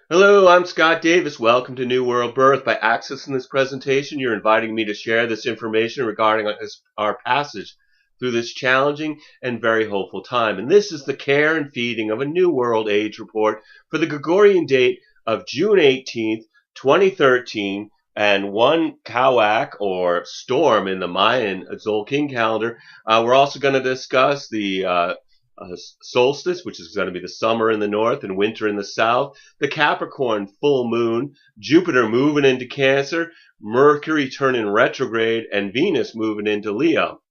Hello, I'm Scott Davis. Welcome to New World Birth. By accessing this presentation, you're inviting me to share this information regarding our passage through this challenging and very hopeful time. And this is the care and feeding of a New World Age report for the Gregorian date of June 18th, 2013, and One Cauac, or Storm in the Mayan Tzolkin calendar. We're also going to discuss the solstice, which is going to be the summer in the north and winter in the south, the Capricorn full moon, Jupiter moving into Cancer, Mercury turning retrograde, and Venus moving into Leo.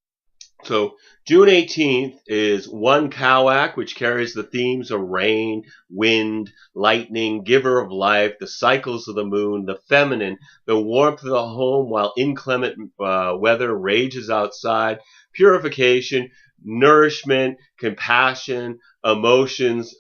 So June 18th is One Cauac, which carries the themes of rain, wind, lightning, giver of life, the cycles of the moon, the feminine, the warmth of the home while inclement weather rages outside, purification, nourishment, compassion, emotions,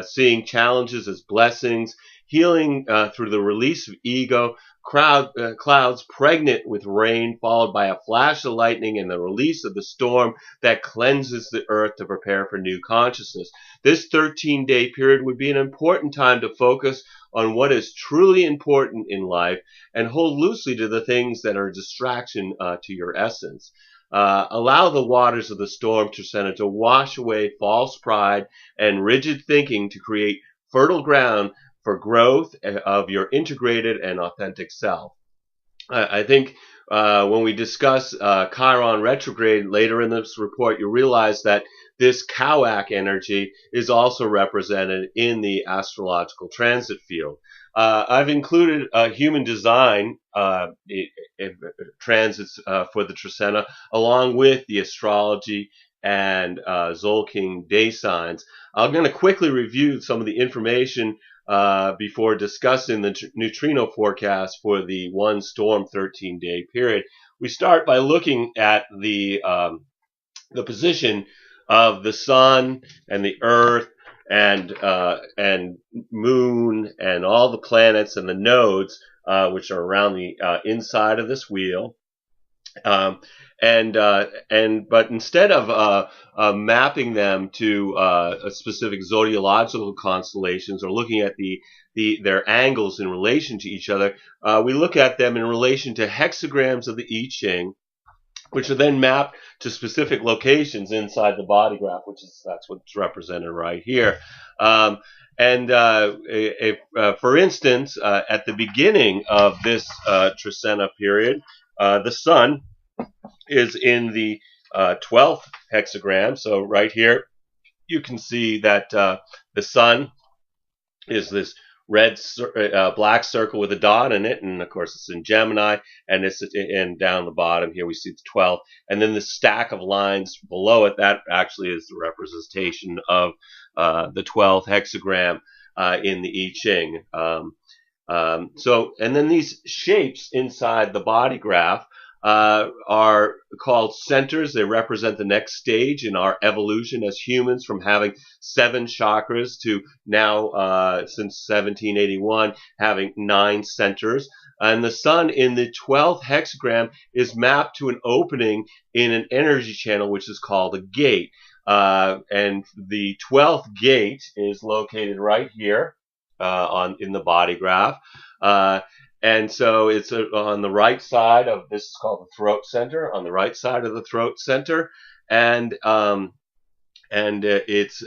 seeing challenges as blessings, healing through the release of ego, clouds pregnant with rain, followed by a flash of lightning and the release of the storm that cleanses the earth to prepare for new consciousness. This 13-day period would be an important time to focus on what is truly important in life and hold loosely to the things that are a distraction to your essence. Allow the waters of the storm to wash away false pride and rigid thinking to create fertile ground for growth of your integrated and authentic self. I think when we discuss Chiron retrograde later in this report, you realize that this Cauac energy is also represented in the astrological transit field. I've included human design transits for the Trecena, along with the astrology and Tzolkin day signs. I'm going to quickly review some of the information before discussing the neutrino forecast for the one storm 13-day period. We start by looking at the position of the sun and the earth and moon and all the planets and the nodes which are around the inside of this wheel. But instead of mapping them to a specific zodiological constellations or looking at their angles in relation to each other, we look at them in relation to hexagrams of the I Ching, which are then mapped to specific locations inside the body graph, that's what's represented right here. For instance, at the beginning of this Trecena period, the sun is in the 12th hexagram. So right here, you can see that the sun is this black circle with a dot in it, and of course it's in Gemini, and down the bottom here we see the 12th, and then the stack of lines below it, that actually is the representation of the 12th hexagram in the I Ching. And then these shapes inside the body graph are called centers. They represent the next stage in our evolution as humans, from having 7 chakras to now, since 1781, having 9 centers. And the sun in the 12th hexagram is mapped to an opening in an energy channel, which is called a gate. And the 12th gate is located right here in the body graph. And so it's on the right side of this is called the throat center, on the right side of the throat center, and it's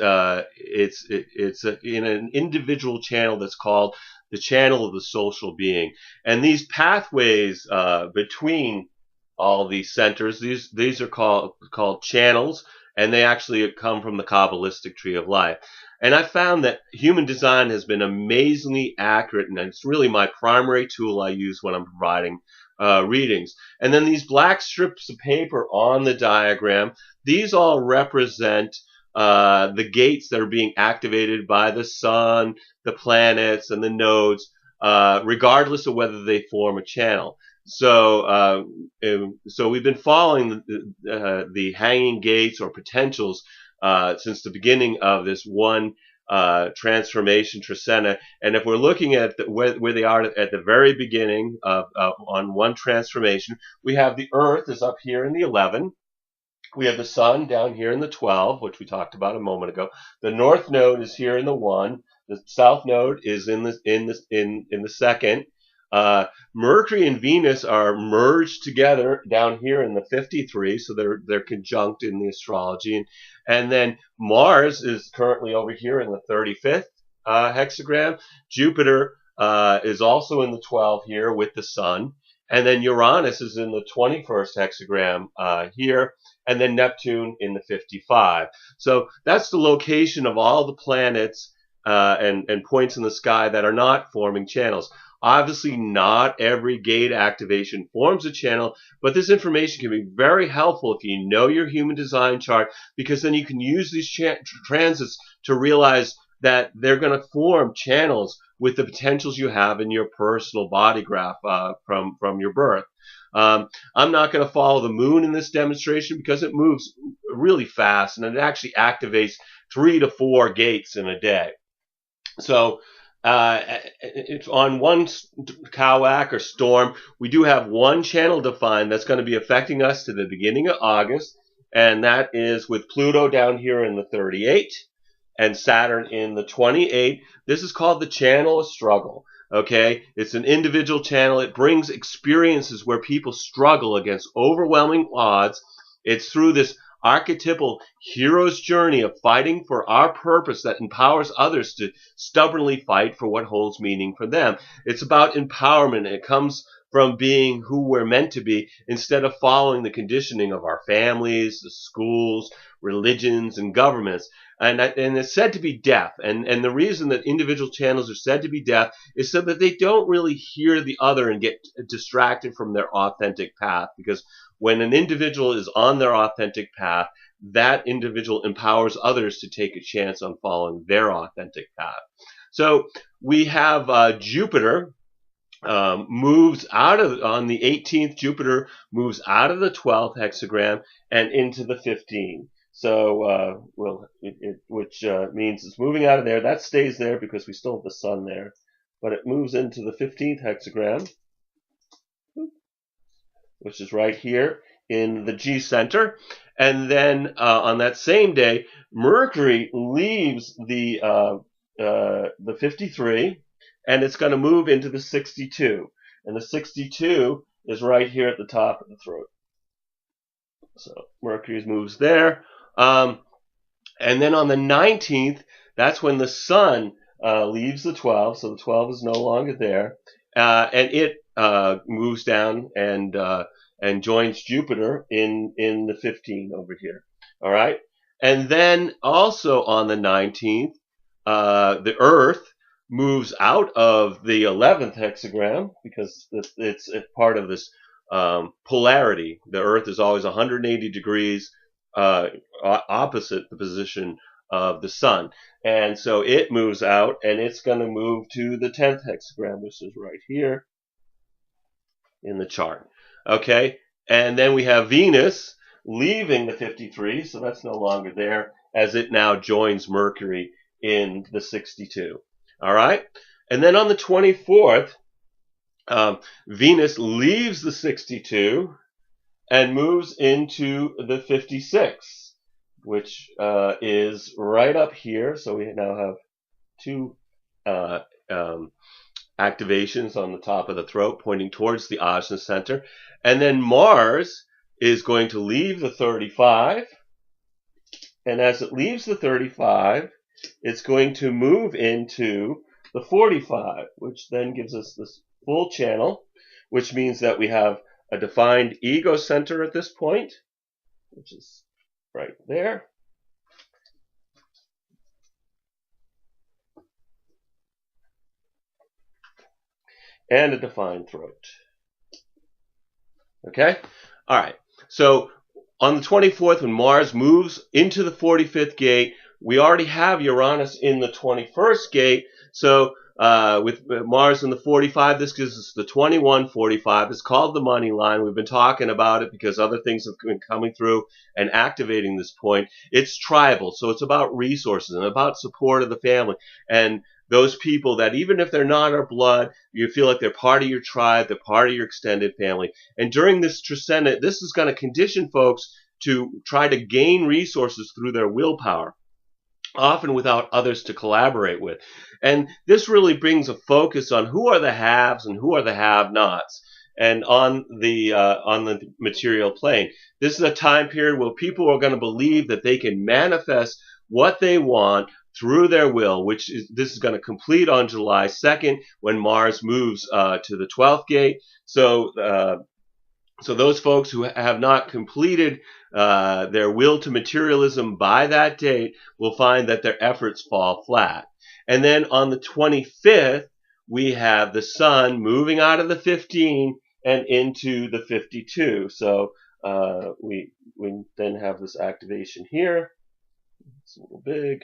in an individual channel that's called the channel of the social being. And these pathways between all these centers, these are called channels, and they actually come from the Kabbalistic tree of life. And I found that human design has been amazingly accurate, and it's really my primary tool I use when I'm providing readings. And then these black strips of paper on the diagram, these all represent the gates that are being activated by the sun, the planets, and the nodes, regardless of whether they form a channel. So we've been following the hanging gates or potentials since the beginning of this one transformation Trecena. And if we're looking at where they are at the very beginning on one transformation, we have the Earth is up here in the 11. We have the sun down here in the 12, which we talked about a moment ago. The north node is here in the 1. The south node is in the second. Mercury and Venus are merged together down here in the 53, so they're conjunct in the astrology, and then Mars is currently over here in the 35th hexagram. Jupiter is also in the 12 here with the Sun, and then Uranus is in the 21st hexagram here, and then Neptune in the 55. So that's the location of all the planets and points in the sky that are not forming channels. Obviously, not every gate activation forms a channel, but this information can be very helpful if you know your human design chart, because then you can use these transits to realize that they're going to form channels with the potentials you have in your personal body graph from your birth. I'm not going to follow the moon in this demonstration because it moves really fast, and it actually activates 3 to 4 gates in a day. So it's on One Cauac or Storm, we do have one channel defined that's going to be affecting us to the beginning of August, and that is with Pluto down here in the 38 and Saturn in the 28. This is called the channel of struggle. Okay, it's an individual channel. It brings experiences where people struggle against overwhelming odds. It's through this archetypal hero's journey of fighting for our purpose that empowers others to stubbornly fight for what holds meaning for them. It's about empowerment. It comes from being who we're meant to be instead of following the conditioning of our families, the schools, religions, and governments. And it's said to be deaf. And the reason that individual channels are said to be deaf is so that they don't really hear the other and get distracted from their authentic path. Because when an individual is on their authentic path, that individual empowers others to take a chance on following their authentic path. So we have Jupiter moves out of, on the 18th, Jupiter moves out of the 12th hexagram and into the 15. So, which means it's moving out of there. That stays there because we still have the Sun there. But it moves into the 15th hexagram, which is right here in the G center. And then on that same day, Mercury leaves the 53, and it's going to move into the 62. And the 62 is right here at the top of the throat. So Mercury moves there. And then on the 19th, that's when the Sun leaves the 12, so the 12 is no longer there, and it moves down and joins Jupiter in the 15 over here. All right, and then also on the 19th, the Earth moves out of the 11th hexagram because it's part of this polarity. The Earth is always 180 degrees opposite the position of the Sun. And so it moves out, and it's going to move to the 10th hexagram, which is right here in the chart. Okay, and then we have Venus leaving the 53, so that's no longer there, as it now joins Mercury in the 62. All right, and then on the 24th, Venus leaves the 62 and moves into the 56, which is right up here. So we now have two activations on the top of the throat pointing towards the ajna center. And then Mars is going to leave the 35. And as it leaves the 35, it's going to move into the 45, which then gives us this full channel, which means that we have a defined ego center at this point, which is right there. And a defined throat. Okay? All right. So on the 24th, when Mars moves into the 45th gate, we already have Uranus in the 21st gate. So with Mars in the 45, this gives us the 2145. It's called the money line. We've been talking about it because other things have been coming through and activating this point. It's tribal, so it's about resources and about support of the family. And those people that even if they're not our blood, you feel like they're part of your tribe, they're part of your extended family. And during this transcendent, this is going to condition folks to try to gain resources through their willpower. often without others to collaborate with. And this really brings a focus on who are the haves and who are the have-nots. And on the material plane, this is a time period where people are going to believe that they can manifest what they want through their will, which is this is going to complete on July 2nd when Mars moves to the 12th gate. So those folks who have not completed their will to materialism by that date will find that their efforts fall flat. And then on the 25th, we have the sun moving out of the 15 and into the 52. So we then have this activation here. It's a little big.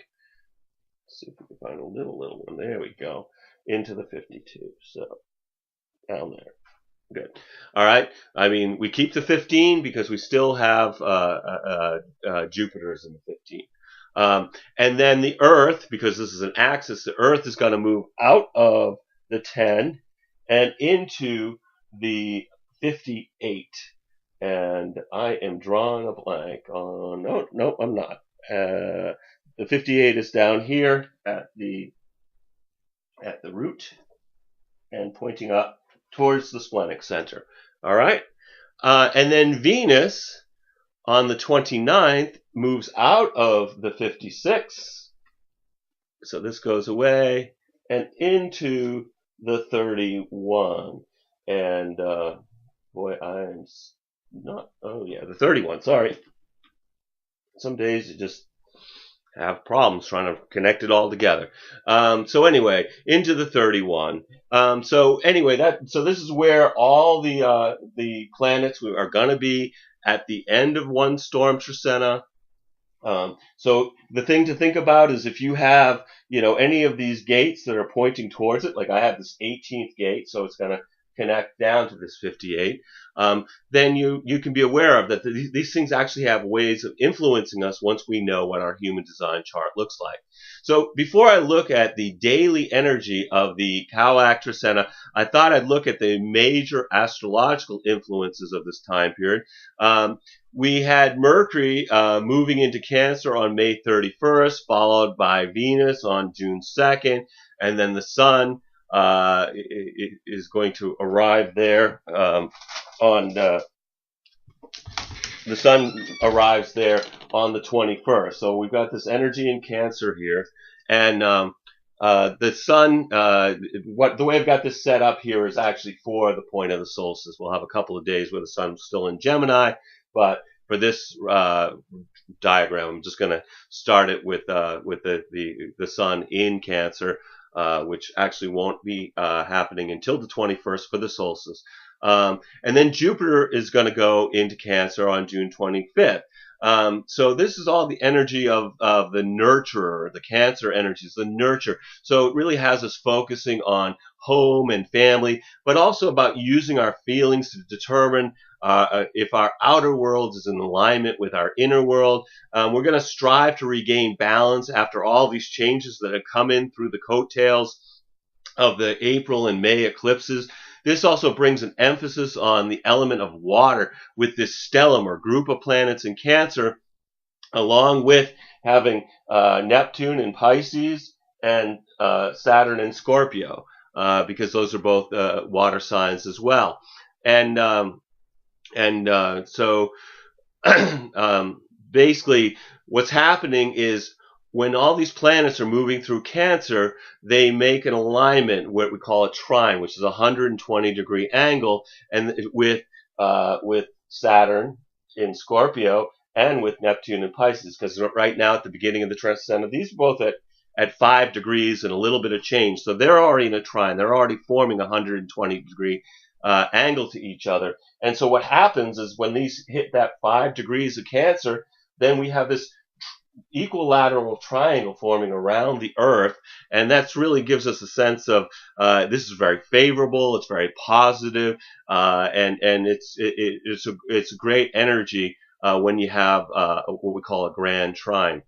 Let's see if we can find a little one. There we go. Into the 52. So down there. Good. All right. I mean, we keep the 15 because we still have Jupiter's in the 15. And then the Earth, because this is an axis, the Earth is going to move out of the 10 and into the 58. And I am drawing a blank on, no, I'm not. The 58 is down here at the root and pointing up towards the splenic center. All right. And then Venus on the 29th moves out of the 56. So this goes away and into the 31. And boy, I'm not, oh yeah, the 31, sorry. Some days you just have problems trying to connect it all together. So anyway, into the 31. So this is where all the planets are going to be at the end of one storm trecena. So the thing to think about is if you have, any of these gates that are pointing towards it, like I have this 18th gate, so it's going to connect down to this 58, then you can be aware of that these things actually have ways of influencing us once we know what our human design chart looks like. So before I look at the daily energy of the Cauac trecena, I thought I'd look at the major astrological influences of this time period. We had Mercury moving into Cancer on May 31st, followed by Venus on June 2nd, and then the Sun is going to arrive there the Sun arrives there on the 21st. So we've got this energy in Cancer here, and the Sun. The way I've got this set up here is actually for the point of the solstice. We'll have a couple of days where the Sun's still in Gemini, but for this diagram, I'm just going to start it with the Sun in Cancer. Which actually won't be happening until the 21st for the solstice. And then Jupiter is going to go into Cancer on June 25th. So this is all the energy of the nurturer, the Cancer energy is the nurture. So it really has us focusing on home and family, but also about using our feelings to determine if our outer world is in alignment with our inner world. We're going to strive to regain balance after all these changes that have come in through the coattails of the April and May eclipses. This also brings an emphasis on the element of water with this stellium or group of planets in Cancer, along with having Neptune in Pisces and Saturn in Scorpio, because those are both water signs as well. So basically what's happening is when all these planets are moving through Cancer, they make an alignment, what we call a trine, which is a 120-degree angle, and with Saturn in Scorpio and with Neptune in Pisces, because right now at the beginning of the trecena, these are both at 5 degrees and a little bit of change. So they're already in a trine. They're already forming a 120-degree angle to each other. And so what happens is when these hit that 5 degrees of Cancer, then we have this equilateral triangle forming around the Earth, and that's really gives us a sense of this is very favorable, it's very positive, and it's a great energy when you have what we call a grand trine.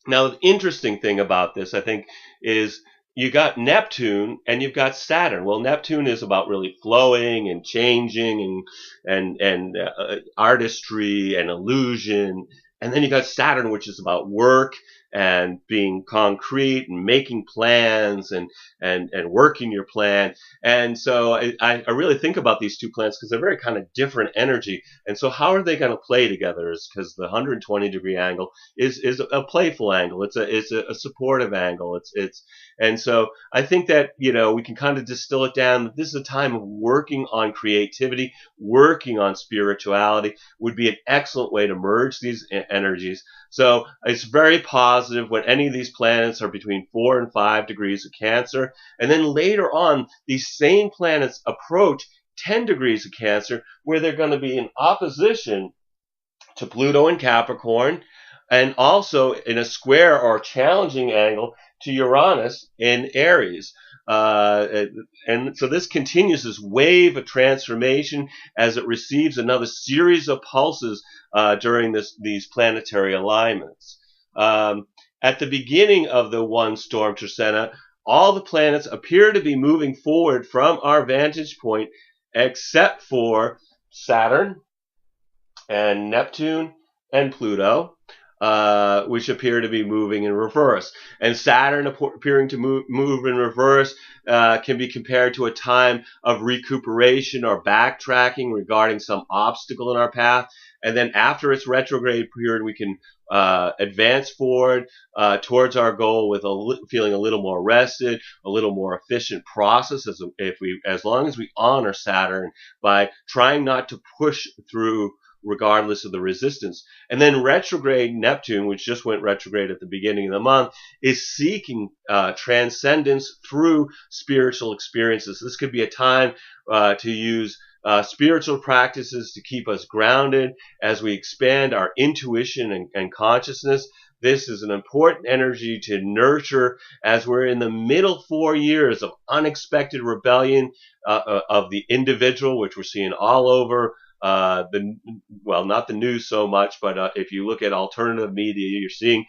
Now, the interesting thing about this, I think, is you got Neptune and you've got Saturn. Well, Neptune is about really flowing and changing and artistry and illusion. And then you got Saturn, which is about work and being concrete and making plans and working your plan. And so I really think about these two planets because they're very kind of different energy. And so how are they going to play together? Is because the 120-degree angle is a playful angle. It's a supportive angle. And so I think that, we can kind of distill it down that this is a time of working on creativity, working on spirituality would be an excellent way to merge these energies. So it's very positive when any of these planets are between 4 and 5 degrees of Cancer. And then later on, these same planets approach 10 degrees of Cancer, where they're going to be in opposition to Pluto in Capricorn, and also in a square or challenging angle to Uranus in Aries. And so this continues this wave of transformation as it receives another series of pulses during these planetary alignments. At the beginning of the one storm Trecena, all the planets appear to be moving forward from our vantage point, except for Saturn and Neptune and Pluto, which appear to be moving in reverse. And Saturn appearing to move in reverse can be compared to a time of recuperation or backtracking regarding some obstacle in our path. And then after its retrograde period, we can advance forward towards our goal with feeling a little more rested, a little more efficient process, as long as we honor Saturn by trying not to push through regardless of the resistance. And then retrograde Neptune, which just went retrograde at the beginning of the month, is seeking transcendence through spiritual experiences. This could be a time to use spiritual practices to keep us grounded as we expand our intuition and consciousness. This is an important energy to nurture as we're in the middle 4 years of unexpected rebellion of the individual, which we're seeing all over not the news so much, but if you look at alternative media, you're seeing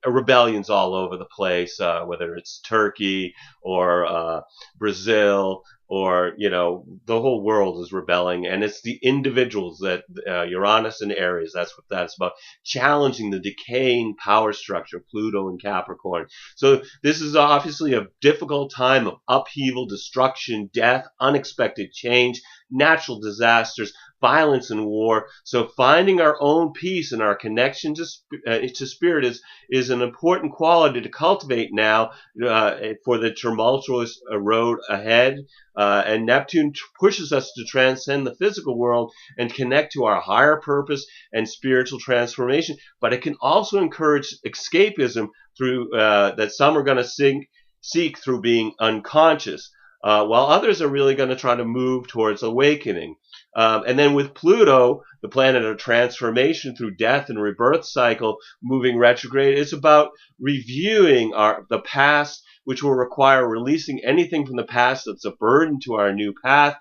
rebellions all over the place, whether it's Turkey or Brazil or, the whole world is rebelling. And it's the individuals that Uranus and Aries, that's what that's about, challenging the decaying power structure, Pluto and Capricorn. So this is obviously a difficult time of upheaval, destruction, death, unexpected change, natural disasters, violence and war. So finding our own peace and our connection to spirit is an important quality to cultivate now for the tumultuous road ahead. And Neptune pushes us to transcend the physical world and connect to our higher purpose and spiritual transformation. But it can also encourage escapism through that some are going to seek through being unconscious, while others are really going to try to move towards awakening. And then with Pluto, the planet of transformation through death and rebirth cycle, moving retrograde, it's about reviewing the past, which will require releasing anything from the past that's a burden to our new path.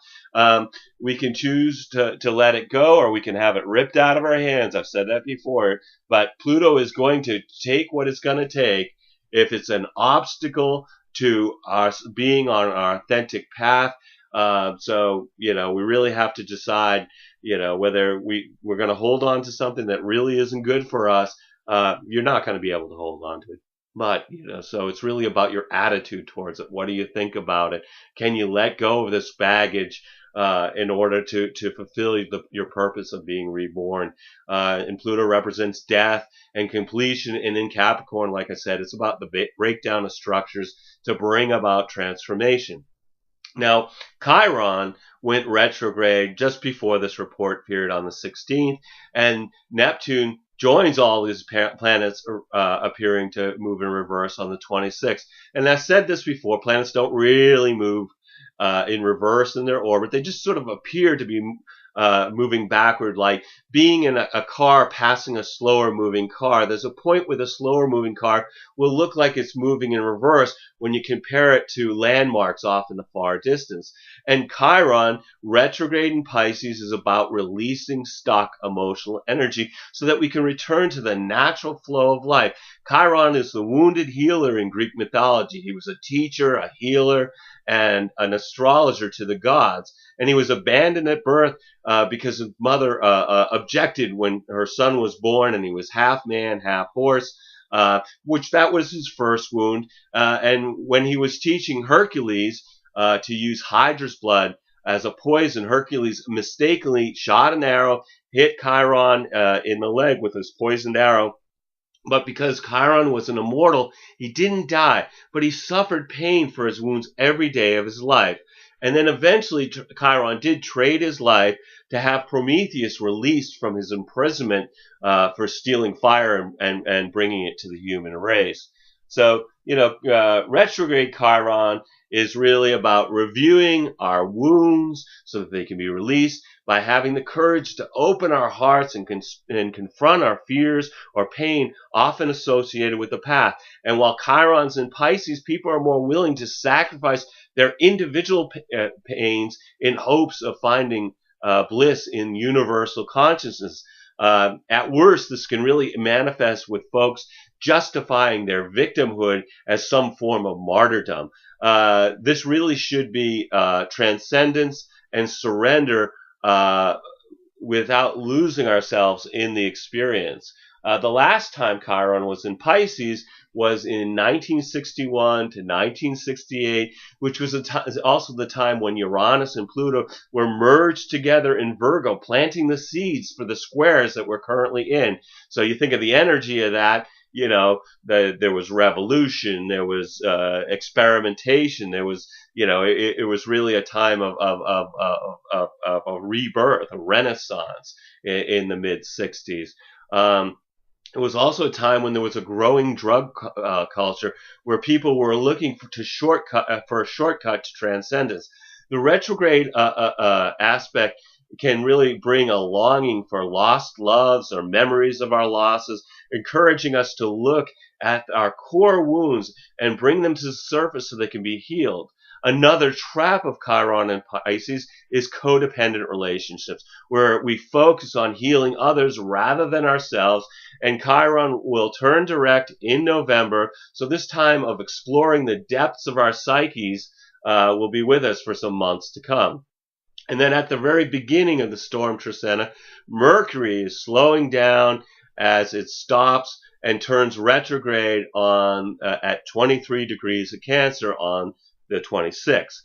We can choose to let it go, or we can have it ripped out of our hands. I've said that before, but Pluto is going to take what it's going to take. If it's an obstacle to us being on our authentic path, so we really have to decide, whether we're going to hold on to something that really isn't good for us. You're not going to be able to hold on to it. But, so it's really about your attitude towards it. What do you think about it? Can you let go of this baggage in order to fulfill your purpose of being reborn? And Pluto represents death and completion. And in Capricorn, like I said, it's about the breakdown of structures to bring about transformation. Now, Chiron went retrograde just before this report period on the 16th, and Neptune joins all these planets appearing to move in reverse on the 26th. And I said this before, planets don't really move in reverse in their orbit. They just sort of appear to be moving backward, like being in a car passing a slower moving car. There's a point where the slower moving car will look like it's moving in reverse when you compare it to landmarks off in the far distance. And Chiron, retrograde in Pisces, is about releasing stuck emotional energy so that we can return to the natural flow of life. Chiron is the wounded healer in Greek mythology. He was a teacher, a healer, and an astrologer to the gods. And he was abandoned at birth because his mother objected when her son was born, and he was half man, half horse. which that was his first wound. And when he was teaching Hercules to use Hydra's blood as a poison, Hercules mistakenly shot an arrow, hit Chiron in the leg with his poisoned arrow. But because Chiron was an immortal, he didn't die, but he suffered pain for his wounds every day of his life. And then eventually Chiron did trade his life to have Prometheus released from his imprisonment for stealing fire and bringing it to the human race. So, retrograde Chiron is really about reviewing our wounds so that they can be released by having the courage to open our hearts and confront our fears or pain often associated with the past. And while Chiron's in Pisces, people are more willing to sacrifice their individual pains in hopes of finding bliss in universal consciousness. At worst, this can really manifest with folks justifying their victimhood as some form of martyrdom. This really should be transcendence and surrender without losing ourselves in the experience. The last time Chiron was in Pisces was in 1961 to 1968, which was also the time when Uranus and Pluto were merged together in Virgo, planting the seeds for the squares that we're currently in. So you think of the energy of that. There was revolution, there was experimentation, there was, it was really a time of a rebirth, a renaissance in the mid 60s. It was also a time when there was a growing drug culture where people were looking for a shortcut to transcendence. The retrograde aspect can really bring a longing for lost loves or memories of our losses, encouraging us to look at our core wounds and bring them to the surface so they can be healed. Another trap of Chiron and Pisces is codependent relationships, where we focus on healing others rather than ourselves, and Chiron will turn direct in November, so this time of exploring the depths of our psyches will be with us for some months to come. And then at the very beginning of the storm Trisena, Mercury is slowing down as it stops and turns retrograde on at 23 degrees of Cancer on the 26th.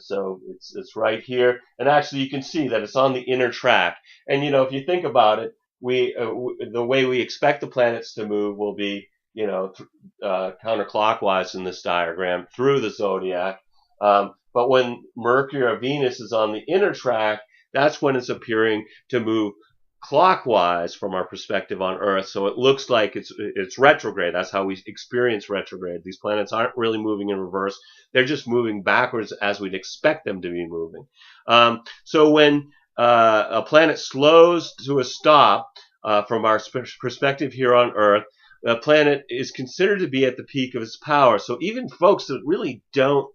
So it's right here. And actually you can see that it's on the inner track. And, if you think about it, the way we expect the planets to move will be, counterclockwise in this diagram through the zodiac. But when Mercury or Venus is on the inner track, that's when it's appearing to move clockwise from our perspective on Earth. So it looks like it's retrograde. That's how we experience retrograde. These planets aren't really moving in reverse. They're just moving backwards as we'd expect them to be moving. So when a planet slows to a stop from our perspective here on Earth, the planet is considered to be at the peak of its power. So even folks that really don't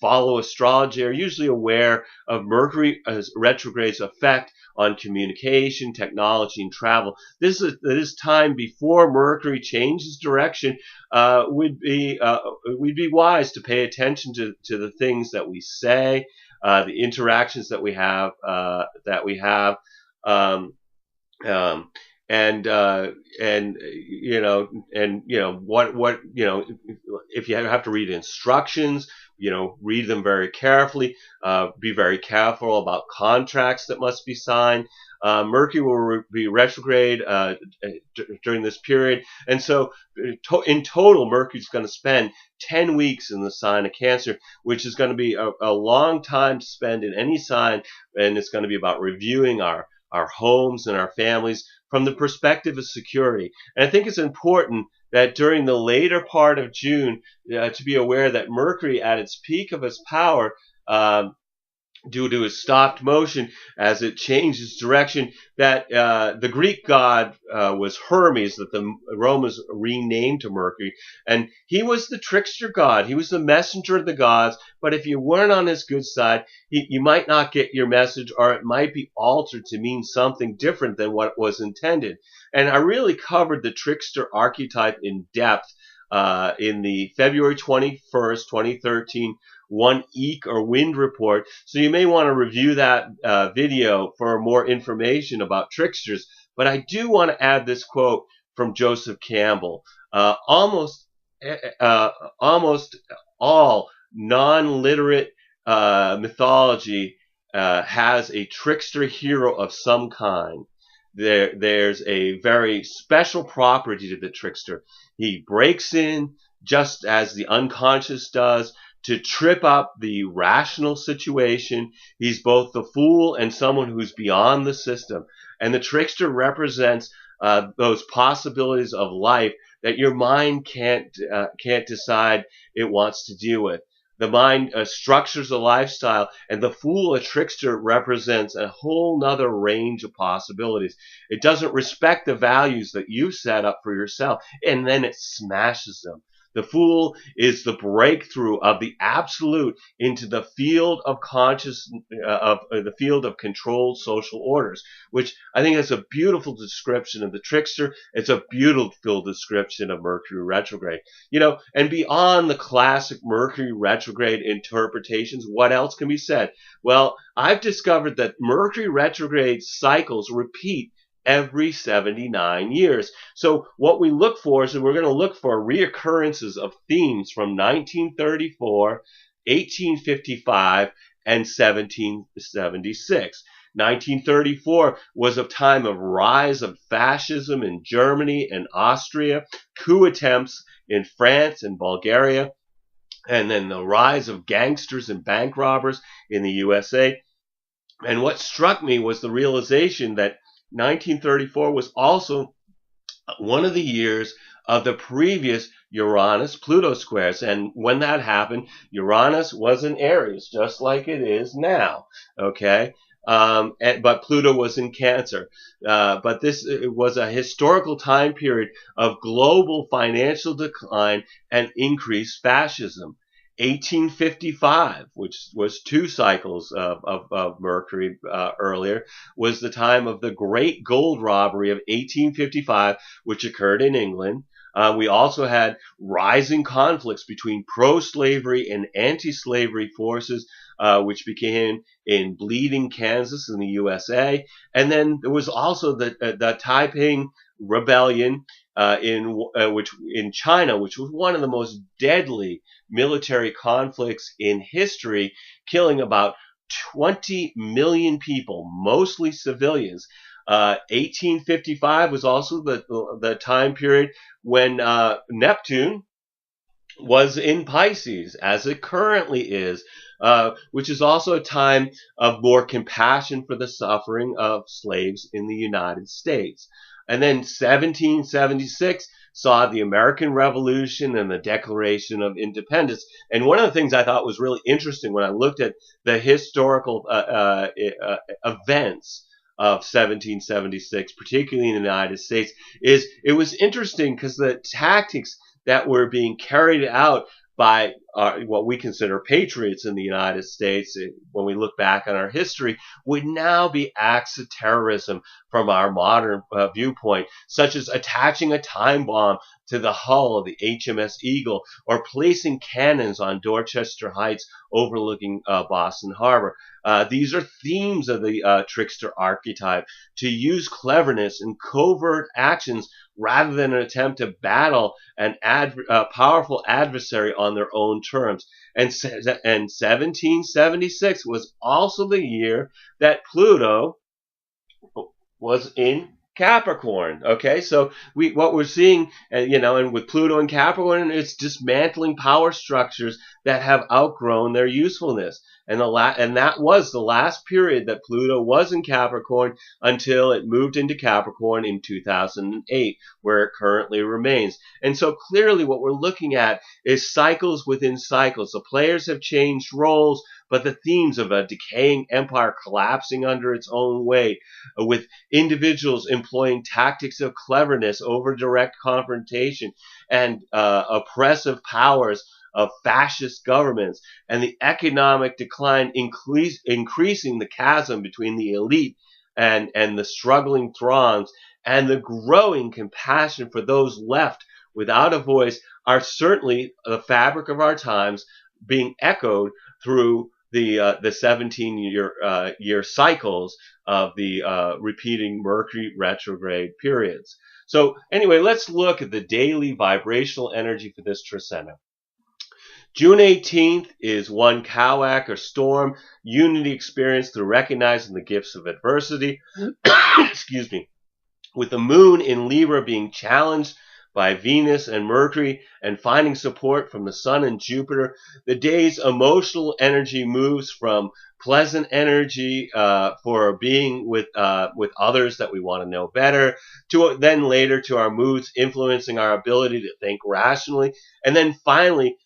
follow astrology are usually aware of Mercury as retrograde's effect on communication, technology, and travel. This time before Mercury changes direction. We'd be wise to pay attention to the things that we say, the interactions that we have, if you have to read instructions, read them very carefully. Be very careful about contracts that must be signed. Mercury will be retrograde during this period. And so in total, Mercury's going to spend 10 weeks in the sign of Cancer, which is going to be a long time to spend in any sign. And it's going to be about reviewing our homes and our families from the perspective of security. And I think it's important that during the later part of June, to be aware that Mercury at its peak of its power, due to its stopped motion as it changes direction, that the Greek god was Hermes, that the Romans renamed to Mercury, and he was the trickster god. He was the messenger of the gods, but if you weren't on his good side, you might not get your message, or it might be altered to mean something different than what was intended. And I really covered the trickster archetype in depth in the February 21st, 2013 One Eek or Wind report. So you may want to review that video for more information about tricksters. But I do want to add this quote from Joseph Campbell. Almost almost all non-literate mythology has a trickster hero of some kind. There's a very special property to the trickster. He breaks in just as the unconscious does to trip up the rational situation. He's both the fool and someone who's beyond the system. And the trickster represents those possibilities of life that your mind can't decide it wants to deal with. The mind structures a lifestyle, and the fool, a trickster, represents a whole nother range of possibilities. It doesn't respect the values that you set up for yourself, and then it smashes them. The fool is the breakthrough of the absolute into the field of conscious, of the field of controlled social orders, which I think is a beautiful description of the trickster. It's a beautiful description of Mercury retrograde. And beyond the classic Mercury retrograde interpretations, what else can be said? Well, I've discovered that Mercury retrograde cycles repeat every 79 years. So what we look for is, we're going to look for reoccurrences of themes from 1934, 1855, and 1776. 1934 was a time of rise of fascism in Germany and Austria, coup attempts in France and Bulgaria, and then the rise of gangsters and bank robbers in the USA. And what struck me was the realization that 1934 was also one of the years of the previous Uranus-Pluto squares. And when that happened, Uranus was in Aries, just like it is now. Okay? But Pluto was in Cancer. But it was a historical time period of global financial decline and increased fascism. 1855, which was 2 cycles of Mercury earlier, was the time of the Great Gold Robbery of 1855, which occurred in England. We also had rising conflicts between pro-slavery and anti-slavery forces, which began in Bleeding, Kansas in the USA. And then there was also the Taiping Rebellion in China, which was one of the most deadly military conflicts in history, killing about 20 million people, mostly civilians. 1855 was also the time period when Neptune was in Pisces, as it currently is, which is also a time of more compassion for the suffering of slaves in the United States. And then 1776 saw the American Revolution and the Declaration of Independence. And one of the things I thought was really interesting when I looked at the historical events of 1776, particularly in the United States, is it was interesting because the tactics that were being carried out by what we consider patriots in the United States, when we look back on our history, would now be acts of terrorism from our modern viewpoint, such as attaching a time bomb to the hull of the HMS Eagle or placing cannons on Dorchester Heights overlooking Boston Harbor. These are themes of the trickster archetype, to use cleverness and covert actions rather than an attempt to battle an powerful adversary on their own terms. And 1776 was also the year that Pluto was in Capricorn. Okay, so what we're seeing, and with Pluto and Capricorn, it's dismantling power structures that have outgrown their usefulness. And that was the last period that Pluto was in Capricorn until it moved into Capricorn in 2008, where it currently remains. And so clearly what we're looking at is cycles within cycles. The players have changed roles, but the themes of a decaying empire collapsing under its own weight, with individuals employing tactics of cleverness over direct confrontation, and oppressive powers of fascist governments, and the economic decline increasing the chasm between the elite and the struggling throngs, and the growing compassion for those left without a voice, are certainly the fabric of our times, being echoed through the 17-year cycles of the repeating Mercury retrograde periods. So anyway, let's look at the daily vibrational energy for this trisena. June 18th is One Cauac or Storm, unity experience through recognizing the gifts of adversity. Excuse me. With the moon in Libra being challenged by Venus and Mercury and finding support from the Sun and Jupiter, the day's emotional energy moves from pleasant energy for being with others that we want to know better, to then later to our moods influencing our ability to think rationally, and then finally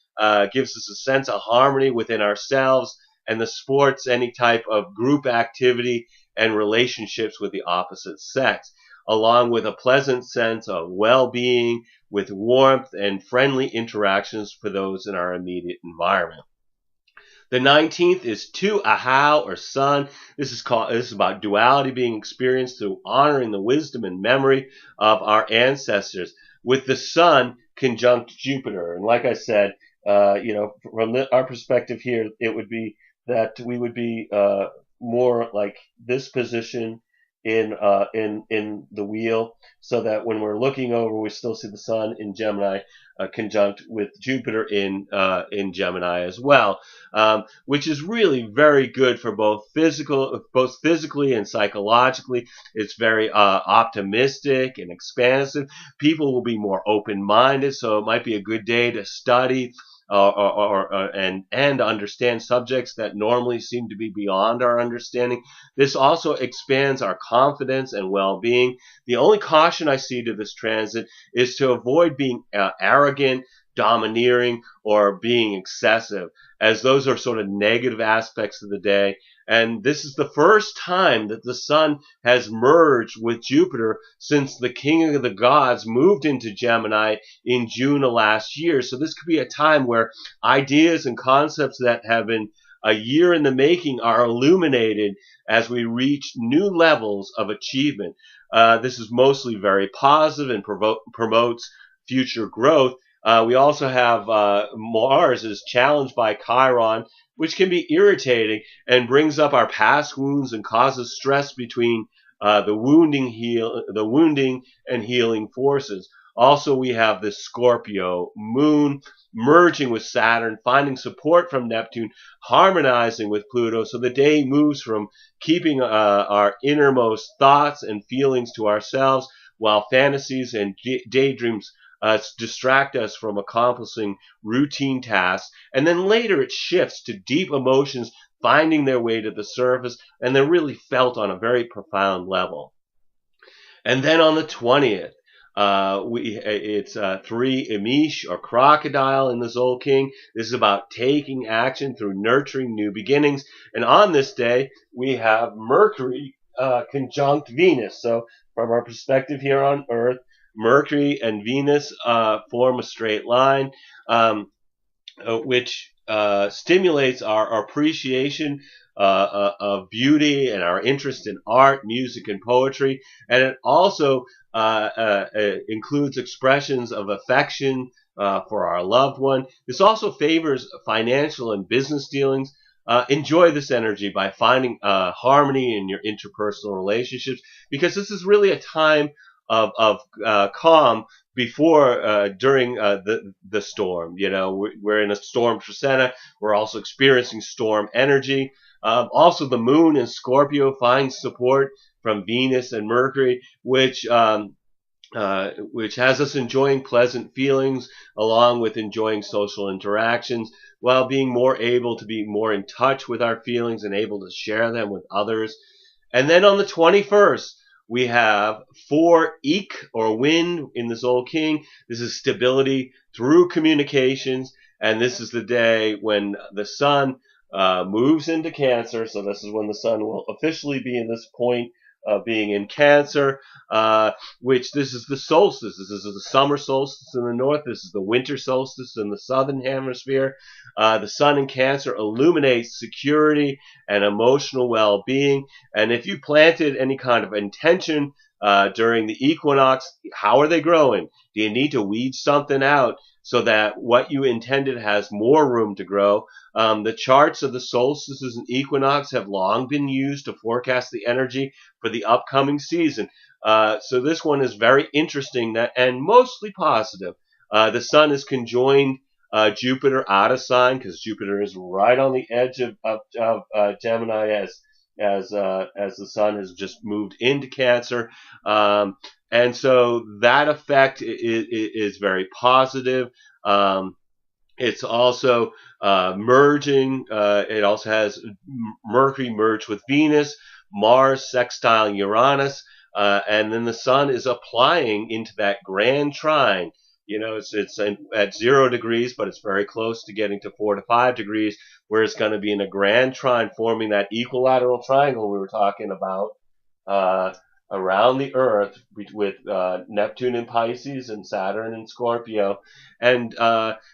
gives us a sense of harmony within ourselves and the sports, any type of group activity and relationships with the opposite sex, along with a pleasant sense of well-being with warmth and friendly interactions for those in our immediate environment. The 19th is Tu Ahau or Sun. This is about duality being experienced through honoring the wisdom and memory of our ancestors, with the Sun conjunct Jupiter. And like I said, from our perspective here, it would be that we would be more like this position in the wheel, so that when we're looking over, we still see the Sun in Gemini conjunct with Jupiter in Gemini as well, which is really very good for both physically and psychologically. It's very optimistic and expansive. People will be more open-minded, so it might be a good day to study and understand subjects that normally seem to be beyond our understanding. This also expands our confidence and well-being. The only caution I see to this transit is to avoid being arrogant, domineering, or being excessive, as those are sort of negative aspects of the day. And this is the first time that the Sun has merged with Jupiter since the King of the Gods moved into Gemini in June of last year. So this could be a time where ideas and concepts that have been a year in the making are illuminated as we reach new levels of achievement. This is mostly very positive and promotes future growth. We also have Mars is challenged by Chiron, which can be irritating and brings up our past wounds and causes stress between the wounding and healing forces. Also, we have the Scorpio moon merging with Saturn, finding support from Neptune, harmonizing with Pluto. So the day moves from keeping our innermost thoughts and feelings to ourselves, while fantasies and daydreams distract us from accomplishing routine tasks. And then later it shifts to deep emotions finding their way to the surface, and they're really felt on a very profound level. And then on the 20th, it's 3 Emish or crocodile in the Tzolkin. This is about taking action through nurturing new beginnings. And on this day, we have Mercury conjunct Venus. So from our perspective here on Earth, Mercury and Venus form a straight line, which stimulates our appreciation of beauty and our interest in art, music, and poetry. And it also includes expressions of affection for our loved one. This also favors financial and business dealings. Enjoy this energy by finding harmony in your interpersonal relationships, because this is really a time of calm before during the storm. We're in a storm trisena. We're also experiencing storm energy. Also, the moon in Scorpio finds support from Venus and Mercury, which has us enjoying pleasant feelings along with enjoying social interactions, while being more able to be more in touch with our feelings and able to share them with others. And then on the 21st, we have 4 Ik or wind in the Tzolkin. This is stability through communications, and this is the day when the Sun moves into Cancer. So this is when the Sun will officially be in this point of being in Cancer, which this is the solstice. This is the summer solstice in the north. This is the winter solstice in the southern hemisphere. The Sun in Cancer illuminates security and emotional well-being. And if you planted any kind of intention during the equinox, how are they growing? Do you need to weed something out so that what you intended has more room to grow? The charts of the solstices and equinox have long been used to forecast the energy for the upcoming season. So this one is very interesting and mostly positive. The sun is conjoined Jupiter out of sign because Jupiter is right on the edge of Gemini as the sun has just moved into Cancer. And so that effect is very positive. It's also merging. It also has Mercury merged with Venus, Mars sextile Uranus, and then the Sun is applying into that grand trine. It's at 0 degrees, but it's very close to getting to 4 to 5 degrees, where it's going to be in a grand trine, forming that equilateral triangle we were talking about around the Earth with Neptune in Pisces and Saturn in Scorpio. And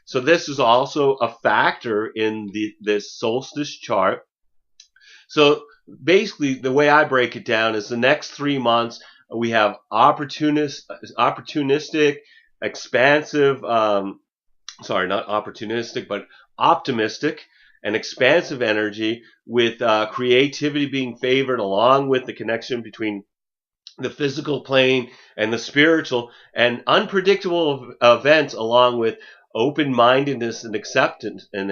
so this is also a factor in this solstice chart. So basically, the way I break it down is the next 3 months we have opportunistic, expansive, sorry, not opportunistic, but optimistic and expansive energy with creativity being favored, along with the connection between the physical plane and the spiritual, and unpredictable events, along with open-mindedness and acceptance. And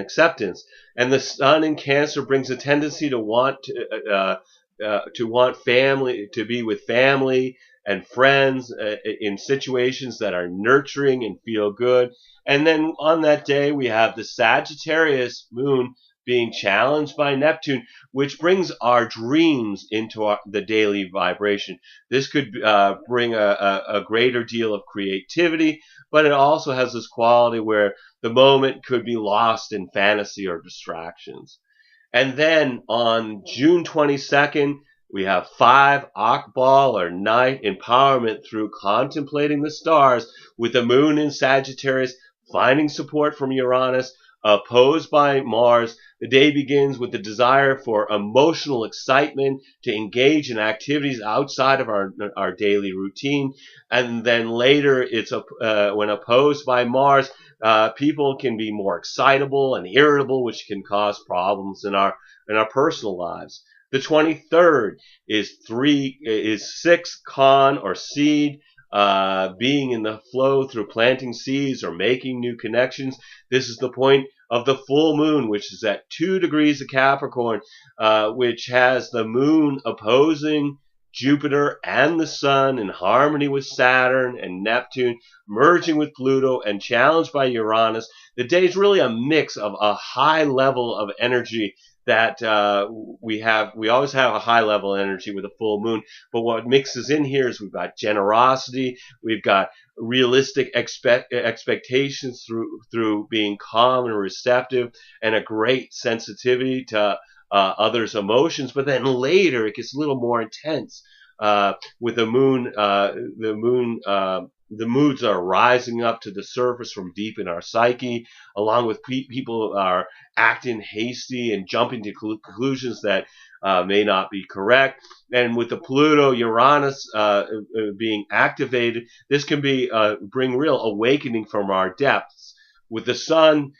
the sun in Cancer brings a tendency to want family, to be with family and friends in situations that are nurturing and feel good. And then on that day, we have the Sagittarius moon being challenged by Neptune, which brings our dreams into the daily vibration. This could bring a greater deal of creativity, but it also has this quality where the moment could be lost in fantasy or distractions. And then on June 22nd, we have 5 Akbal or night empowerment through contemplating the stars, with the moon in Sagittarius finding support from Uranus, opposed by Mars. The day begins with the desire for emotional excitement, to engage in activities outside of our daily routine. And then later, it's when opposed by Mars, people can be more excitable and irritable, which can cause problems in our personal lives. The 23rd is 6 Con or seed, being in the flow through planting seeds or making new connections. This is the point of the full moon, which is at 2 degrees of Capricorn, which has the moon opposing Jupiter and the sun in harmony with Saturn and Neptune, merging with Pluto and challenged by Uranus. The day is really a mix of a high level of energy that we always have a high level energy with a full moon, but what mixes in here is we've got generosity, we've got realistic expectations through being calm and receptive, and a great sensitivity to others' emotions. But then later it gets a little more intense with the moon. The moods are rising up to the surface from deep in our psyche, along with people are acting hasty and jumping to conclusions that may not be correct. And with the Pluto Uranus being activated, this can bring real awakening from our depths. With the sun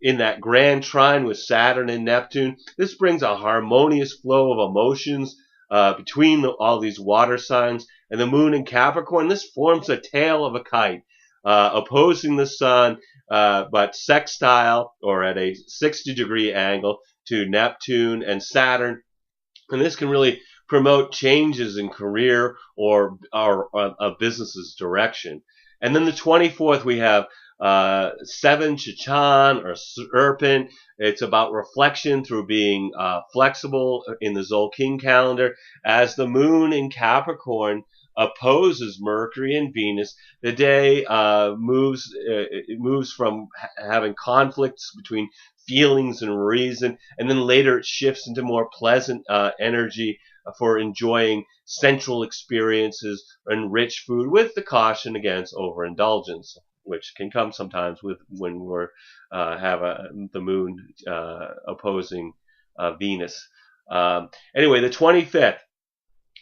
in that grand trine with Saturn and Neptune, this brings a harmonious flow of emotions between all these water signs. And the moon in Capricorn, this forms a tail of a kite, opposing the sun, but sextile or at a 60-degree angle to Neptune and Saturn. And this can really promote changes in career or a business's direction. And then the 24th, we have 7 Chachan or Serpent. It's about reflection through being flexible in the Tzolkin calendar. As the moon in Capricorn opposes Mercury and Venus, the day moves from having conflicts between feelings and reason, and then later it shifts into more pleasant energy for enjoying sensual experiences and rich food, with the caution against overindulgence, which can come sometimes when we're the moon opposing Venus. Anyway, the 25th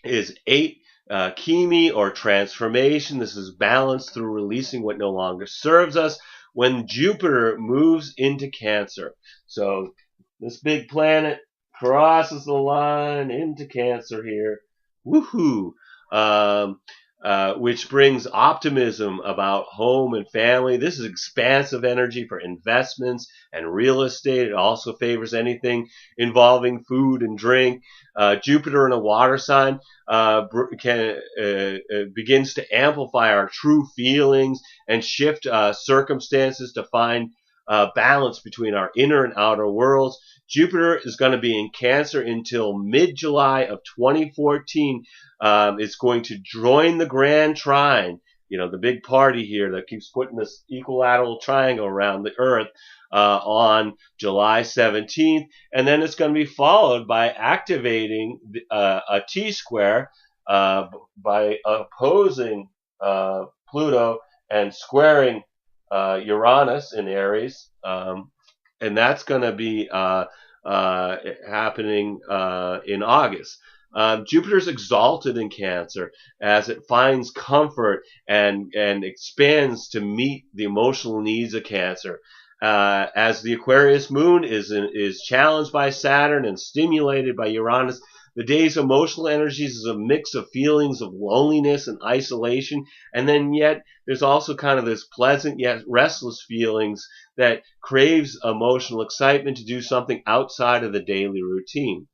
is 8 Chemi or transformation. This is balance through releasing what no longer serves us, when Jupiter moves into Cancer. So this big planet crosses the line into Cancer here. Woohoo! which brings optimism about home and family. This is expansive energy for investments and real estate. It also favors anything involving food and drink. Jupiter in a water sign begins to amplify our true feelings and shift circumstances to find balance between our inner and outer worlds. Jupiter is going to be in Cancer until mid-July of 2014. It's going to join the Grand Trine, the big party here that keeps putting this equilateral triangle around the Earth on July 17th. And then it's going to be followed by activating a T-square by opposing Pluto and squaring Uranus in Aries. And that's going to be happening in August. Jupiter's exalted in Cancer as it finds comfort and expands to meet the emotional needs of Cancer. As the Aquarius moon is challenged by Saturn and stimulated by Uranus, the day's emotional energies is a mix of feelings of loneliness and isolation, and then yet there's also kind of this pleasant yet restless feelings that craves emotional excitement to do something outside of the daily routine.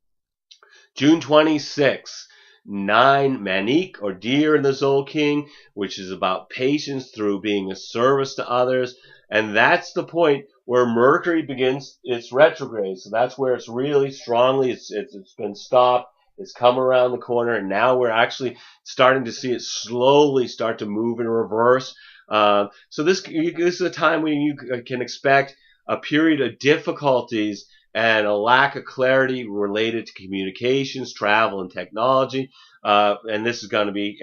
June 26th, 9 Manique or Deer in the Tzolkin, which is about patience through being a service to others. And that's the point where Mercury begins its retrograde. So that's where it's really strongly, it's been stopped. It's come around the corner, and now we're actually starting to see it slowly start to move in reverse. So this is a time when you can expect a period of difficulties and a lack of clarity related to communications, travel, and technology. And this is going to be,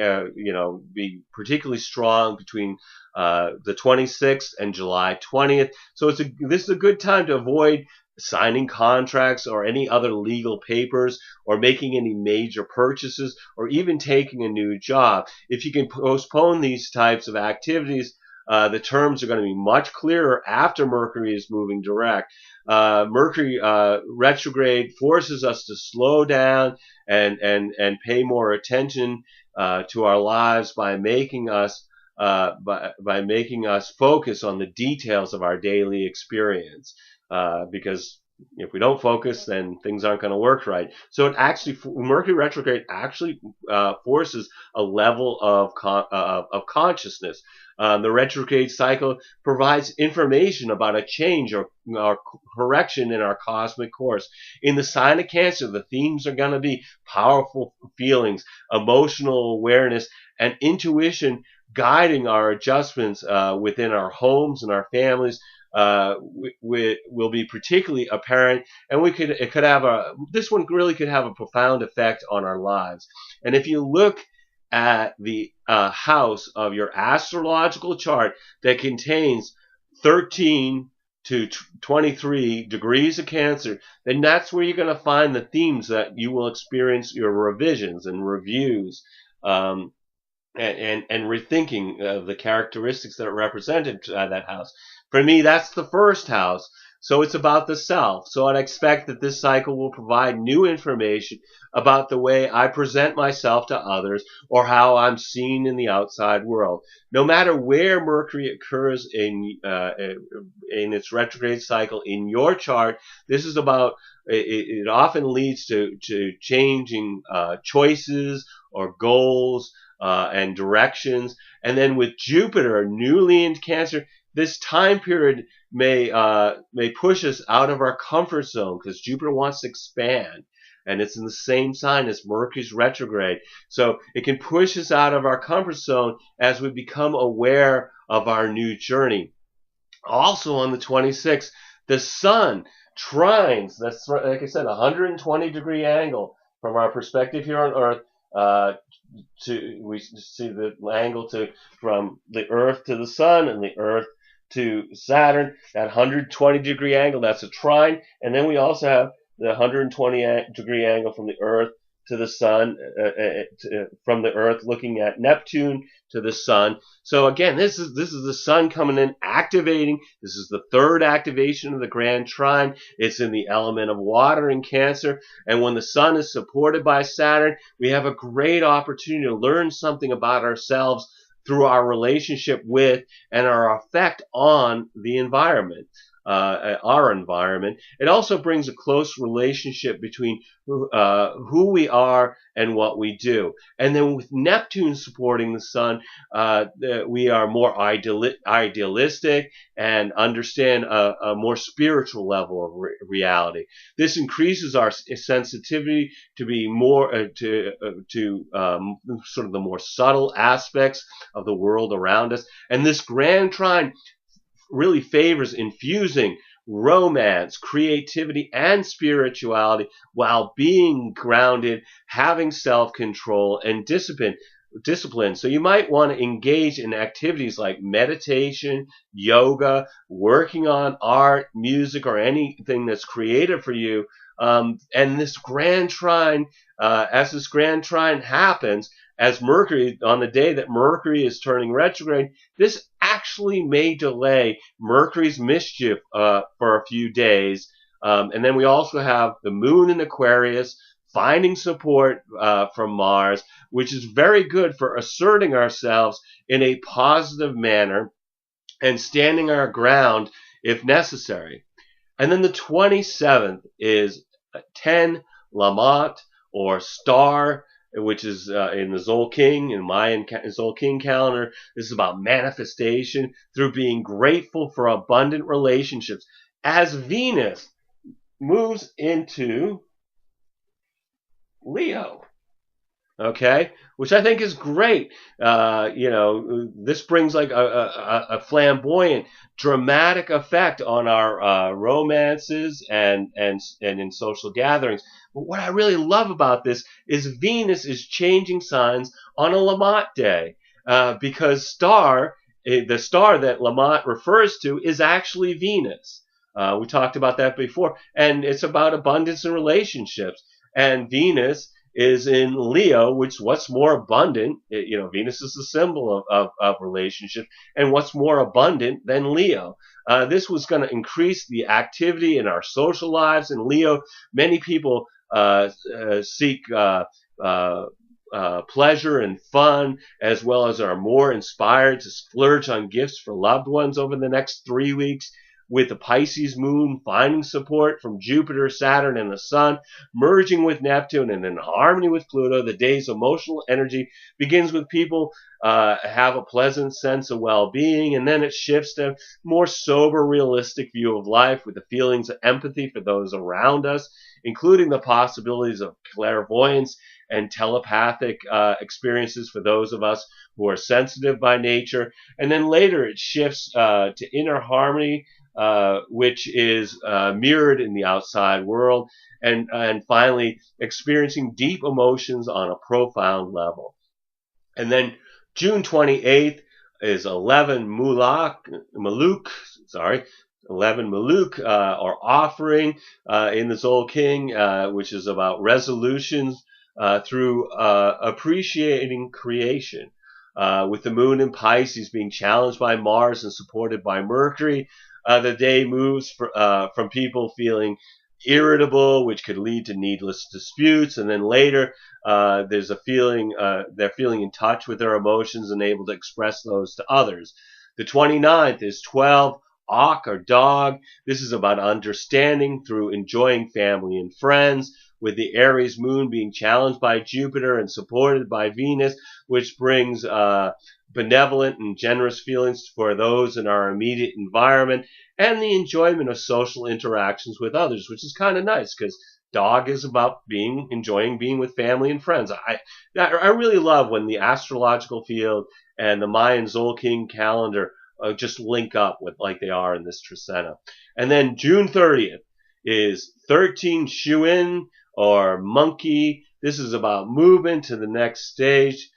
be particularly strong between the 26th and July 20th. So this is a good time to avoid signing contracts or any other legal papers or making any major purchases or even taking a new job. If you can postpone these types of activities, the terms are going to be much clearer after Mercury is moving direct. Mercury retrograde forces us to slow down and pay more attention to our lives by making us focus on the details of our daily experience. Because if we don't focus, then things aren't going to work right. So Mercury retrograde actually forces a level of consciousness. The retrograde cycle provides information about a change or correction in our cosmic course. In the sign of Cancer, the themes are going to be powerful feelings, emotional awareness, and intuition guiding our adjustments within our homes and our families. Will be particularly apparent, and this one really could have a profound effect on our lives. And if you look at the house of your astrological chart that contains 13 to 23 degrees of Cancer, then that's where you're going to find the themes that you will experience your revisions and reviews. And rethinking of the characteristics that are represented by that house. For me, that's the first house. So it's about the self. So I'd expect that this cycle will provide new information about the way I present myself to others or how I'm seen in the outside world. No matter where Mercury occurs in its retrograde cycle in your chart, this is about, it often leads to changing choices or goals and directions. And then with Jupiter newly in Cancer, this time period may push us out of our comfort zone because Jupiter wants to expand, and it's in the same sign as Mercury's retrograde. So it can push us out of our comfort zone as we become aware of our new journey. Also on the 26th, the Sun trines. That's, like I said, a 120-degree angle from our perspective here on Earth. We see the angle from the Earth to the Sun and the Earth to Saturn, that 120-degree angle, that's a trine. And then we also have the 120-degree angle from the Earth to the sun, from the Earth, looking at Neptune to the sun. So again, this is the sun coming in, activating. This is the third activation of the Grand Trine. It's in the element of water in Cancer, and when the sun is supported by Saturn, we have a great opportunity to learn something about ourselves through our relationship with and our effect on the environment. Our environment. It also brings a close relationship between who we are and what we do. And then with Neptune supporting the sun, we are more idealistic and understand a more spiritual level of reality. This increases our sensitivity to be more sort of the more subtle aspects of the world around us. And this Grand Trine really favors infusing romance, creativity, and spirituality while being grounded, having self-control, and discipline. So you might want to engage in activities like meditation, yoga, working on art, music, or anything that's creative for you. And this Grand Trine, as this Grand Trine happens, as Mercury, on the day that Mercury is turning retrograde, this actually may delay Mercury's mischief for a few days. And then we also have the moon in Aquarius finding support from Mars, which is very good for asserting ourselves in a positive manner and standing our ground if necessary. And then the 27th is 10 Lamont, or star, which is in the Tzolkin, in Mayan Tzolkin calendar. This is about manifestation through being grateful for abundant relationships. As Venus moves into Leo, okay, which I think is great. This brings like a flamboyant, dramatic effect on our romances and in social gatherings. But what I really love about this is Venus is changing signs on a Lamont day, because the star that Lamont refers to is actually Venus. We talked about that before, and it's about abundance in relationships. And Venus is in Leo, which what's more abundant, Venus is the symbol of relationships, and what's more abundant than Leo? This was going to increase the activity in our social lives. In Leo, many people seek pleasure and fun, as well as are more inspired to splurge on gifts for loved ones over the next 3 weeks. With the Pisces moon finding support from Jupiter, Saturn, and the sun, merging with Neptune and in harmony with Pluto, the day's emotional energy begins with people have a pleasant sense of well-being, and then it shifts to a more sober, realistic view of life with the feelings of empathy for those around us, including the possibilities of clairvoyance and telepathic experiences for those of us who are sensitive by nature. And then later it shifts to inner harmony, which is mirrored in the outside world, and finally experiencing deep emotions on a profound level. And then June 28th is 11 Maluk, 11 Maluk, or offering in the Tzolkin, which is about resolutions through appreciating creation. With the moon in Pisces being challenged by Mars and supported by Mercury, the day moves from people feeling irritable, which could lead to needless disputes, and then later there's a feeling they're feeling in touch with their emotions and able to express those to others. The 29th is 12 Auk, or dog. This is about understanding through enjoying family and friends, with the Aries moon being challenged by Jupiter and supported by Venus, which brings benevolent and generous feelings for those in our immediate environment, and the enjoyment of social interactions with others, which is kind of nice because dog is about enjoying being with family and friends. I really love when the astrological field and the Mayan Tzolkin calendar just link up with like they are in this Trecena. And then June 30th is 13 Shuin, or monkey. This is about movement to the next stage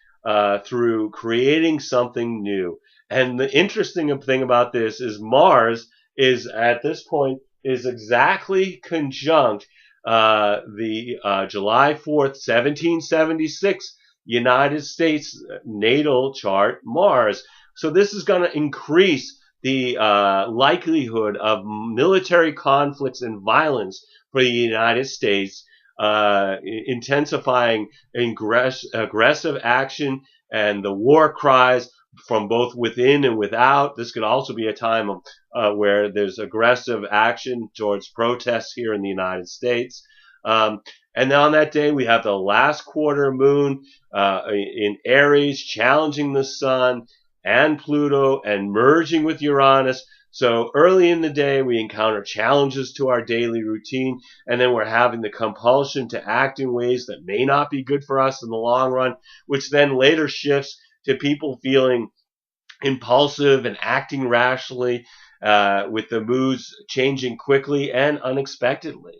through creating something new. And the interesting thing about this is Mars is at this point is exactly conjunct the July 4th, 1776, United States natal chart, Mars. So this is going to increase the likelihood of military conflicts and violence for the United States, intensifying aggressive action and the war cries from both within and without. This could also be a time of where there's aggressive action towards protests here in the United States. And on that day, we have the last quarter moon in Aries, challenging the sun and Pluto and merging with Uranus. So early in the day, we encounter challenges to our daily routine, and then we're having the compulsion to act in ways that may not be good for us in the long run, which then later shifts to people feeling impulsive and acting rationally, with the moods changing quickly and unexpectedly.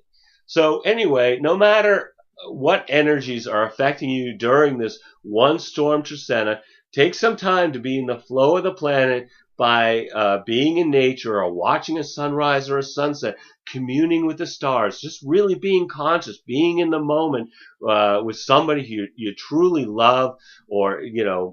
So anyway, no matter what energies are affecting you during this one storm Trisena, take some time to be in the flow of the planet by being in nature or watching a sunrise or a sunset, communing with the stars, just really being conscious, being in the moment with somebody you truly love, or,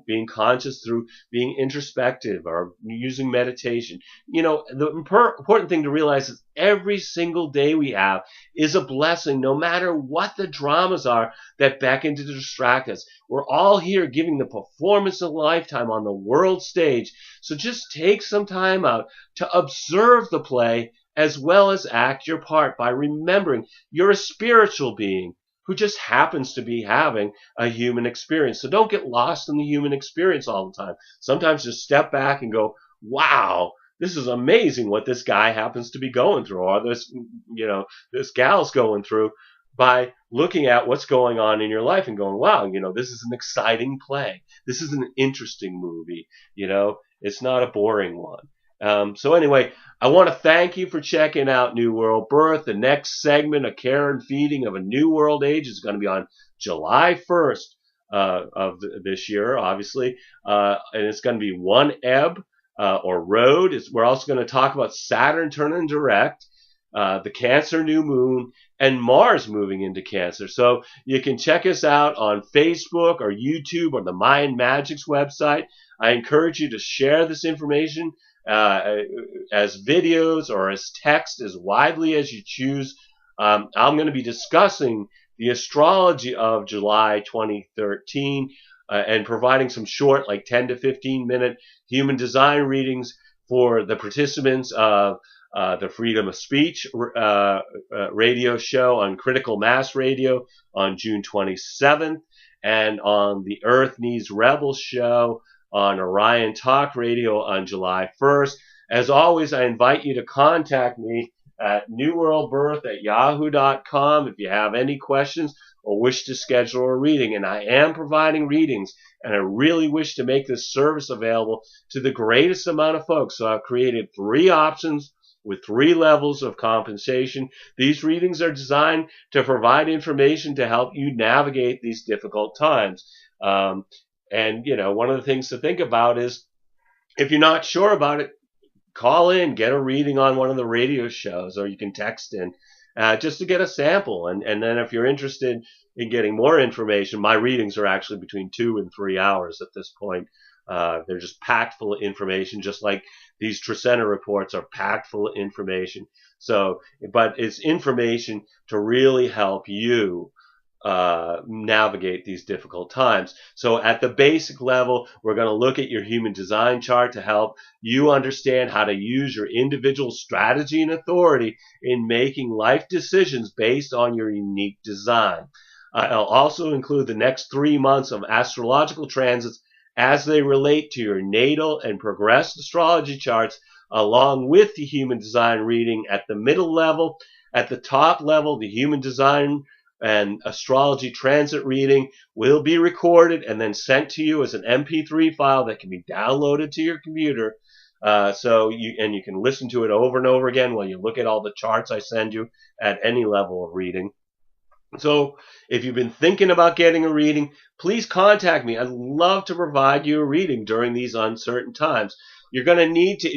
being conscious through being introspective or using meditation. The important thing to realize is every single day we have is a blessing, no matter what the dramas are that beckon to distract us. We're all here giving the performance of a lifetime on the world stage. So just take some time out to observe the play as well as act your part by remembering you're a spiritual being who just happens to be having a human experience. So don't get lost in the human experience all the time. Sometimes just step back and go, wow, this is amazing what this guy happens to be going through, or this gal's going through, by looking at what's going on in your life and going, wow, this is an exciting play. This is an interesting movie. It's not a boring one. So anyway, I want to thank you for checking out New World Birth. The next segment of Care and Feeding of a New World Age is going to be on July 1st of this year, obviously. And it's going to be one ebb or road. We're also going to talk about Saturn turning direct, the Cancer new moon, and Mars moving into Cancer. So you can check us out on Facebook or YouTube or the Mayan Magics website. I encourage you to share this information as videos or as text as widely as you choose. I'm going to be discussing the astrology of July 2013 and providing some short, like 10 to 15 minute human design readings for the participants of the Freedom of Speech radio show on Critical Mass Radio on June 27th, and on the Earth Needs Rebels show on Orion Talk Radio on July 1st. As always, I invite you to contact me at newworldbirth@yahoo.com if you have any questions or wish to schedule a reading. And I am providing readings, and I really wish to make this service available to the greatest amount of folks. So I've created 3 options with 3 levels of compensation. These readings are designed to provide information to help you navigate these difficult times. And, one of the things to think about is, if you're not sure about it, call in, get a reading on one of the radio shows, or you can text in just to get a sample. And then if you're interested in getting more information, my readings are actually between 2 and 3 hours at this point. They're just packed full of information, just like these Trisena reports are packed full of information. So, but it's information to really help you navigate these difficult times. So at the basic level, we're going to look at your human design chart to help you understand how to use your individual strategy and authority in making life decisions based on your unique design. I'll also include the next 3 months of astrological transits as they relate to your natal and progressed astrology charts, along with the human design reading at the middle level. At the top level, the human design and astrology transit reading will be recorded and then sent to you as an MP3 file that can be downloaded to your computer. So you can listen to it over and over again while you look at all the charts I send you at any level of reading. So if you've been thinking about getting a reading, please contact me. I'd love to provide you a reading during these uncertain times. You're going to need to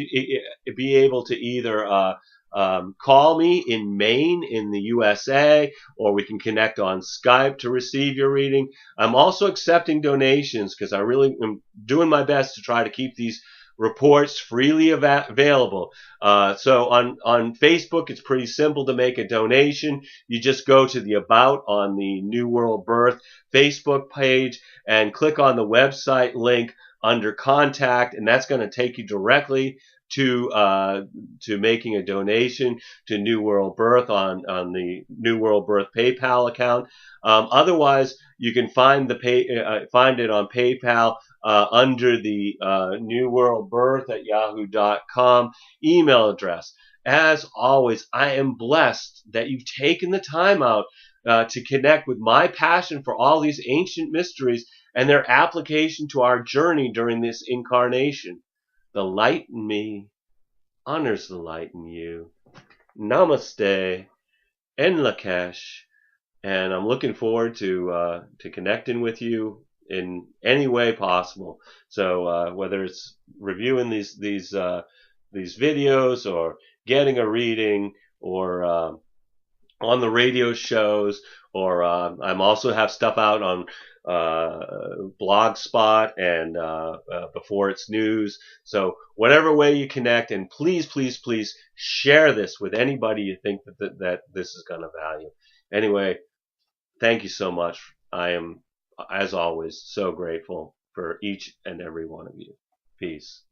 be able to either call me in Maine in the USA, or we can connect on Skype to receive your reading. I'm also accepting donations because I really am doing my best to try to keep these reports freely available. So on Facebook, it's pretty simple to make a donation. You just go to the About on the New World Birth Facebook page and click on the website link under Contact, and that's going to take you directly to making a donation to New World Birth on the New World Birth PayPal account. Otherwise, you can find find it on PayPal under the New World Birth at yahoo.com email address. As always, I am blessed that you've taken the time out to connect with my passion for all these ancient mysteries and their application to our journey during this incarnation. The light in me honors the light in you. Namaste and Lakesh. And I'm looking forward to connecting with you in any way possible. So whether it's reviewing these videos or getting a reading or on the radio shows, or I'm also have stuff out on Blogspot and Before It's News. So whatever way you connect, and please, please, please share this with anybody you think that this is going to value. Anyway, thank you so much. I am, as always, so grateful for each and every one of you. Peace.